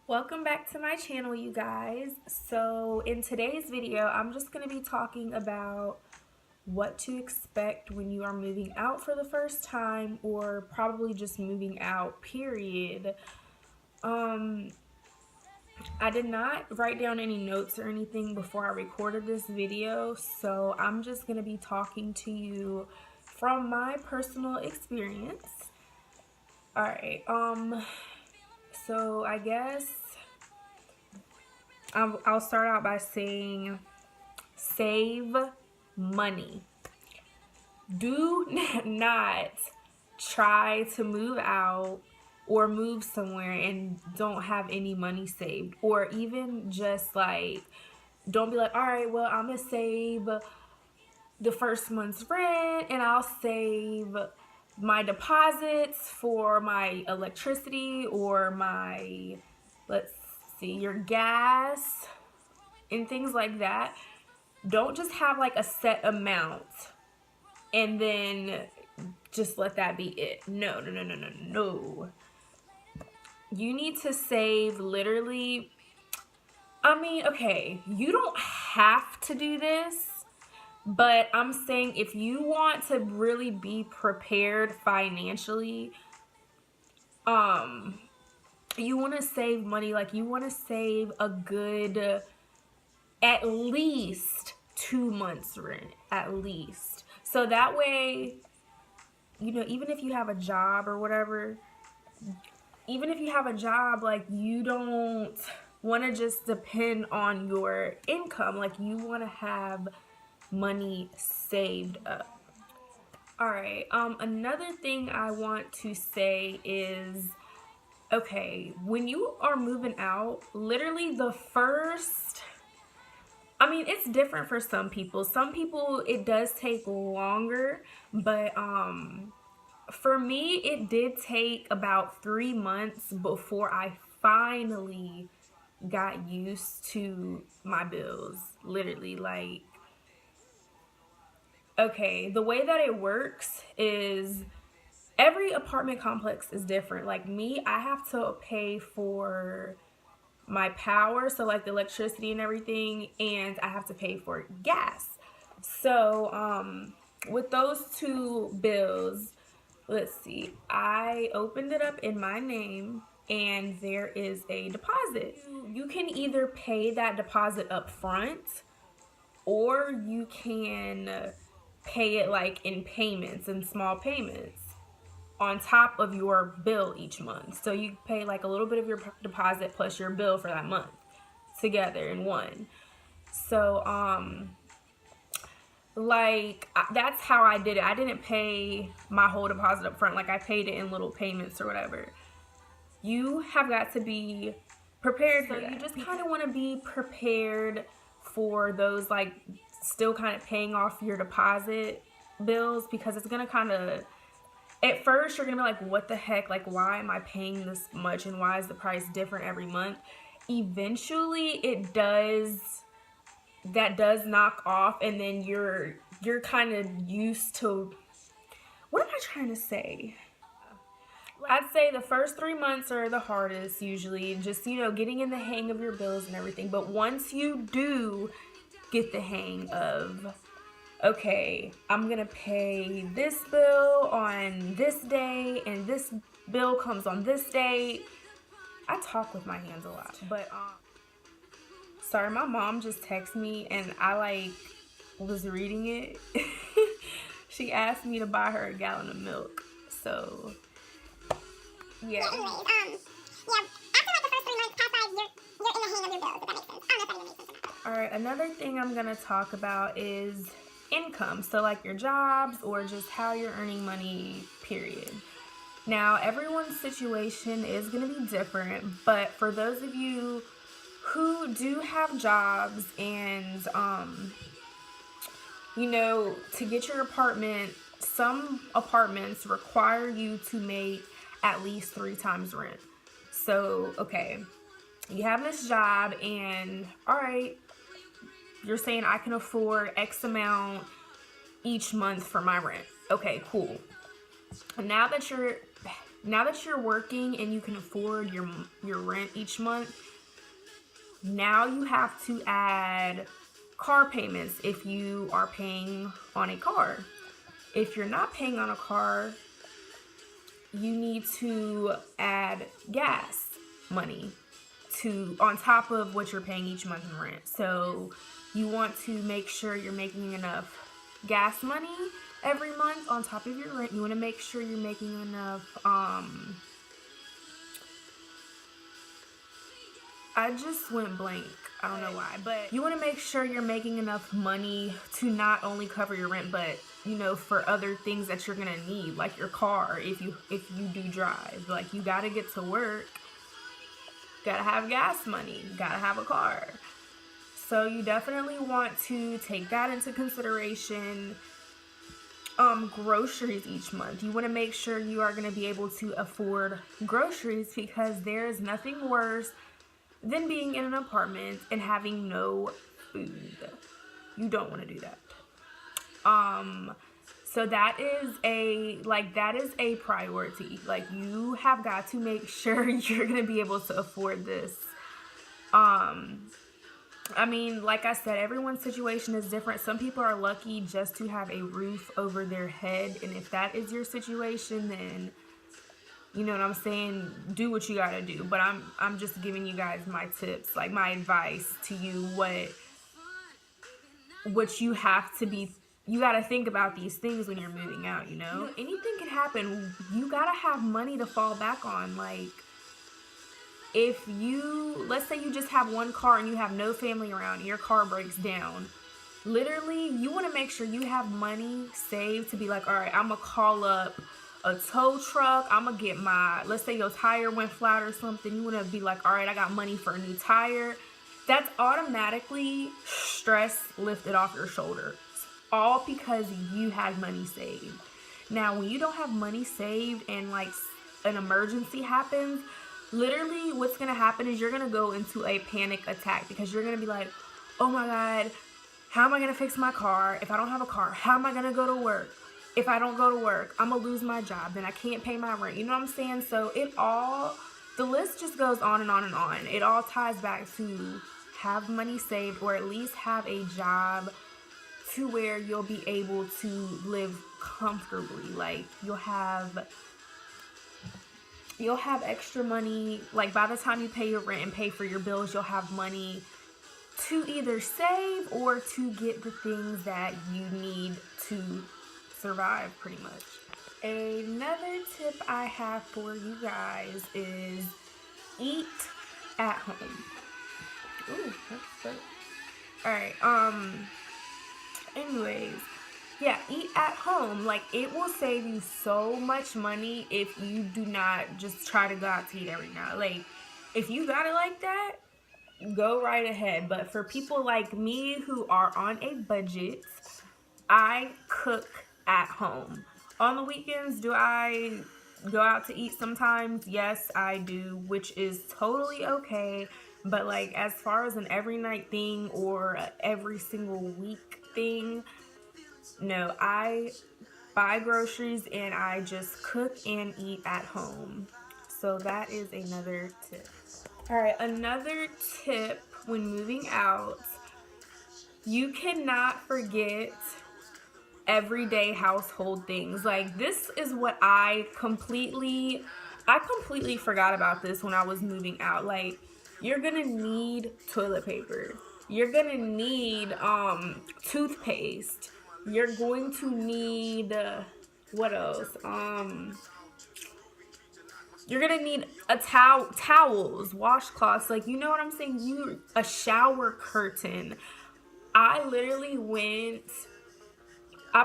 Welcome back to my channel, you guys. So in today's video, I'm just going to be talking about what to expect when you are moving out for the first time, or probably just moving out, period. I did not write down any notes or anything before I recorded this video, so I'm just going to be talking to you from my personal experience. Alright, so I guess I'll start out by saying save money. Do not try to move out or move somewhere and don't have any money saved, or even just like don't be like, all right, well, I'm gonna save the first month's rent and I'll save my deposits for my electricity or my, let's see, your gas and things like that. Don't just have like a set amount and then just let that be it. No. You need to save literally, okay, you don't have to do this, but I'm saying if you want to really be prepared financially, you want to save money. Like, you want to save a good, at least 2 months rent, at least. So that way, even if you have a job or whatever, like, you don't want to just depend on your income. Like, you want to have money saved up. All right. Another thing I want to say is, okay, when you are moving out, literally the first, it's different for some people. Some people, it does take longer, but for me, it did take about 3 months before I finally got used to my bills. Literally, like, okay, the way that it works is every apartment complex is different. Like me, I have to pay for my power, so like the electricity and everything, and I have to pay for gas. So with those two bills, let's see, I opened it up in my name and there is a deposit. You can either pay that deposit up front, or you can pay it like in payments, in small payments on top of your bill each month. So you pay like a little bit of your deposit plus your bill for that month together in one. So like, that's how I did it. I didn't pay my whole deposit up front. Like, I paid it in little payments or whatever. You have got to be prepared for that. You just kind of want to be prepared for those, like, still kind of paying off your deposit bills, because it's going to kind of, at first you're going to be like, what the heck? Like, why am I paying this much and why is the price different every month? Eventually that does knock off, and then you're kind of used to, what am I trying to say? I'd say the first 3 months are the hardest usually, just, getting in the hang of your bills and everything. But once you do get the hang of, okay, I'm gonna pay this bill on this day and this bill comes on this date. I talk with my hands a lot, but sorry, my mom just texted me and I was reading it. She asked me to buy her a gallon of milk. So yeah. Anyways, after like the first 3 months pass by, you're in the hang of your bills, if that makes sense. I don't know if that even makes sense or not. Alright, another thing I'm gonna talk about is income. So like your jobs, or just how you're earning money, period. Now, everyone's situation is gonna be different, but for those of you who do have jobs and to get your apartment, some apartments require you to make at least 3 times rent. So, okay, you have this job and, all right, you're saying I can afford X amount each month for my rent. Okay, cool. Now that you're now that you're working and you can afford your rent each month, now you have to add car payments if you are paying on a car. If you're not paying on a car, you need to add gas money to on top of what you're paying each month in rent. So you want to make sure you're making enough gas money every month on top of your rent. You want to make sure you're making enough I just went blank. I don't know why, but you want to make sure you're making enough money to not only cover your rent, but you know, for other things that you're gonna need, like your car. If you do drive, like you gotta get to work, gotta have gas money, gotta have a car. So you definitely want to take that into consideration. Groceries each month. You want to make sure you are going to be able to afford groceries, because there is nothing worse than being in an apartment and having no food. You don't want to do that. So that is a priority. Like, you have got to make sure you're going to be able to afford this. I mean, like I said, everyone's situation is different. Some people are lucky just to have a roof over their head. And if that is your situation, then, you know what I'm saying, do what you gotta do. But I'm just giving you guys my tips, like my advice to you, what you have to be. You gotta think about these things when you're moving out, you know? Anything can happen. You gotta have money to fall back on. Like, if let's say you just have one car and you have no family around and your car breaks down, literally, you want to make sure you have money saved to be like, all right, I'm going to call up a tow truck. I'm going to get let's say your tire went flat or something. You want to be like, all right, I got money for a new tire. That's automatically stress lifted off your shoulders, all because you had money saved. Now, when you don't have money saved and like an emergency happens, literally what's going to happen is you're going to go into a panic attack, because you're going to be like, oh my God, how am I going to fix my car? If I don't have a car, how am I going to go to work? If I don't go to work, I'm going to lose my job. Then I can't pay my rent. You know what I'm saying? So the list just goes on and on and on. It all ties back to have money saved, or at least have a job to where you'll be able to live comfortably. Like, you'll have extra money. Like, by the time you pay your rent and pay for your bills, you'll have money to either save or to get the things that you need to survive, pretty much. Another tip I have for you guys is eat at home. Ooh, that's so... Alright, anyways, yeah, eat at home. Like, it will save you so much money if you do not just try to go out to eat every now. Like, if you got it like that, go right ahead. But for people like me who are on a budget, I cook at home. On the weekends, do I go out to eat sometimes? Yes, I do, which is totally okay. But like, as far as an every night thing or every single week thing, no, I buy groceries and I just cook and eat at home. So that is another tip. All right, another tip when moving out, you cannot forget everyday household things. Like, this is what I completely forgot about this when I was moving out. Like, you're gonna need toilet paper. You're gonna need toothpaste. You're going to need what else? You're gonna need towels, washcloths. Like, you know what I'm saying? A shower curtain. I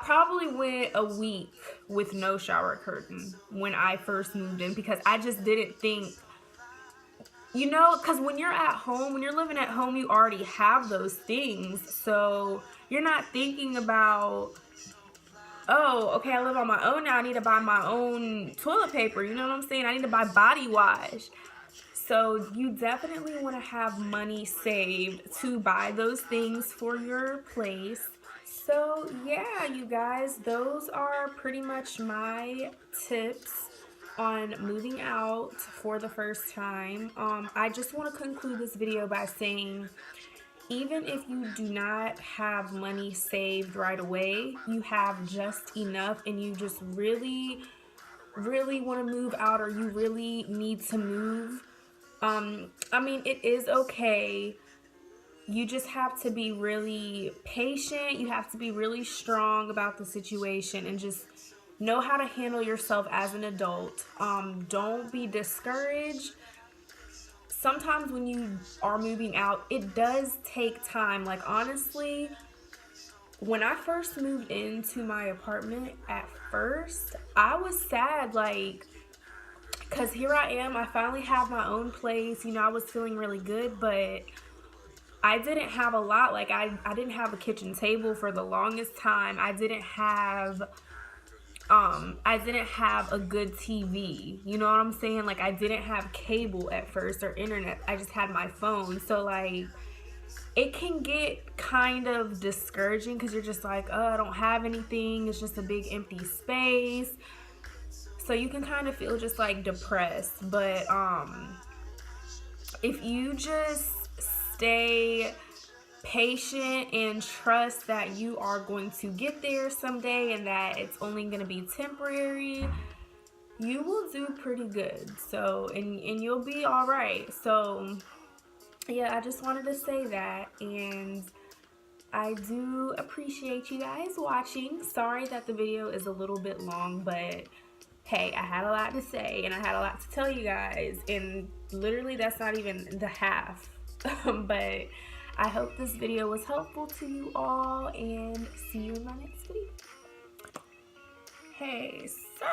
probably went a week with no shower curtain when I first moved in, because I just didn't think, you know, because when you're at home, when you're living at home, you already have those things. So you're not thinking about, oh, okay, I live on my own now, I need to buy my own toilet paper. You know what I'm saying? I need to buy body wash. So you definitely want to have money saved to buy those things for your place. So yeah, you guys, those are pretty much my tips on moving out for the first time. I just want to conclude this video by saying, even if you do not have money saved right away, you have just enough and you just really want to move out, or you really need to move, I mean, it is okay. You just have to be really patient. You have to be really strong about the situation and just know how to handle yourself as an adult. Don't be discouraged. Sometimes when you are moving out, it does take time. Like, honestly, when I first moved into my apartment, at first, I was sad, like, because here I am, I finally have my own place. You know, I was feeling really good, but I didn't have a lot. Like, I didn't have a kitchen table for the longest time. I didn't have a good TV. You know what I'm saying? Like, I didn't have cable at first or internet. I just had my phone. So, like, it can get kind of discouraging because you're just like, oh, I don't have anything. It's just a big empty space. So you can kind of feel just like depressed. But if you just stay patient and trust that you are going to get there someday and that it's only going to be temporary, you will do pretty good. So, and you'll be all right. So, yeah, I just wanted to say that, and I do appreciate you guys watching. Sorry that the video is a little bit long, but hey, I had a lot to say and I had a lot to tell you guys, and literally that's not even the half. But I hope this video was helpful to you all, and see you in my next video. Hey, so